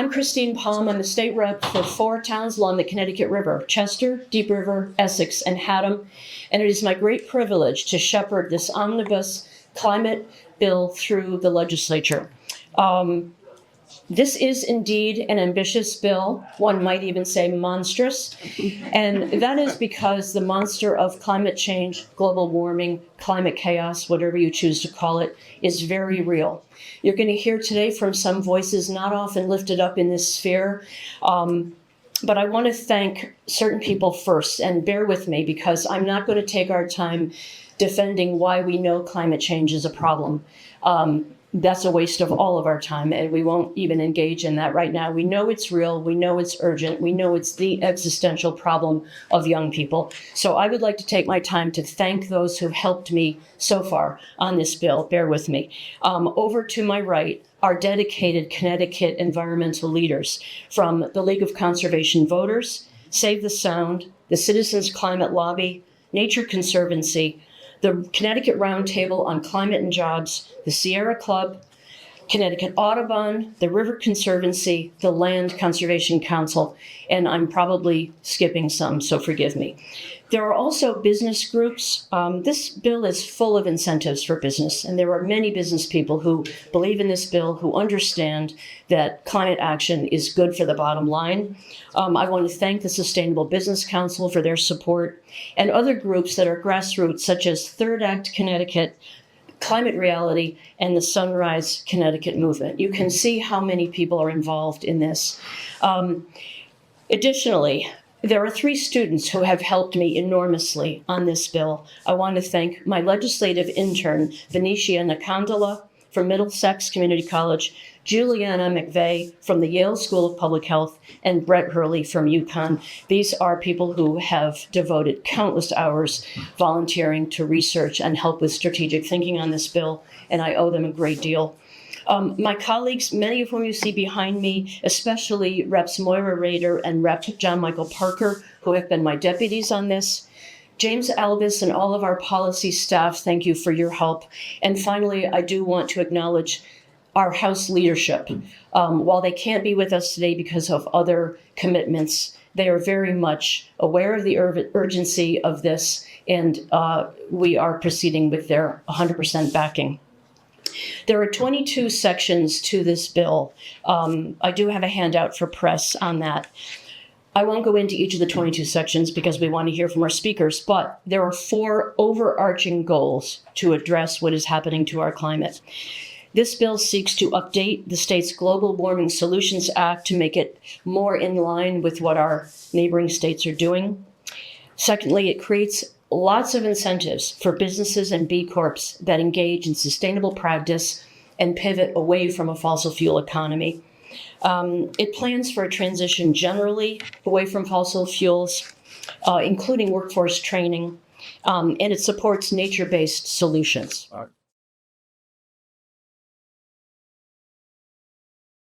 I'm Christine Palm. I'm the state rep for 4 towns along the Connecticut River: Chester, Deep River, Essex, and Haddam. And it is my great privilege to shepherd this omnibus climate bill through the legislature. This is indeed an ambitious bill. One might even say monstrous. And that is because the monster of climate change, global warming, climate chaos, whatever you choose to call it, is very real. You're going to hear today from some voices not often lifted up in this sphere. But I want to thank certain people first, and bear with me because I'm not going to take our time defending why we know climate change is a problem. That's a waste of all of our time, and we won't even engage in that right now. We know it's real. We know it's urgent. We know it's the existential problem of young people. So I would like to take my time to thank those who helped me so far on this bill. Bear with me. Over to my right are dedicated Connecticut environmental leaders from the League of Conservation Voters, Save the Sound, the Citizens Climate Lobby, Nature Conservancy, the Connecticut Roundtable on Climate and Jobs, the Sierra Club, Connecticut Audubon, the River Conservancy, the Land Conservation Council, and I'm probably skipping some, so forgive me. There are also business groups. This bill is full of incentives for business, and there are many business people who believe in this bill, who understand that climate action is good for the bottom line. I want to thank the Sustainable Business Council for their support, and other groups that are grassroots, such as Third Act Connecticut, Climate Reality, and the Sunrise Connecticut Movement. You can see how many people are involved in this. Additionally, there are 3 students who have helped me enormously on this bill. I want to thank my legislative intern, Venetia Nakandala from Middlesex Community College, Juliana McVeigh from the Yale School of Public Health, and Brett Hurley from UConn. These are people who have devoted countless hours volunteering to research and help with strategic thinking on this bill, and I owe them a great deal. My colleagues, many of whom you see behind me, especially Reps Moira Rader and Rep John Michael Parker, who have been my deputies on this. James Albus and all of our policy staff, thank you for your help. And finally, I do want to acknowledge our House leadership. While they can't be with us today because of other commitments, they are very much aware of the urgency of this, and we are proceeding with their 100% backing. There are 22 sections to this bill. I do have a handout for press on that. I won't go into each of the 22 sections because we want to hear from our speakers, but there are 4 overarching goals to address what is happening to our climate. This bill seeks to update the state's Global Warming Solutions Act to make it more in line with what our neighboring states are doing. Secondly, it creates lots of incentives for businesses and B Corps that engage in sustainable practice and pivot away from a fossil fuel economy. It plans for a transition generally away from fossil fuels, including workforce training, and it supports nature-based solutions.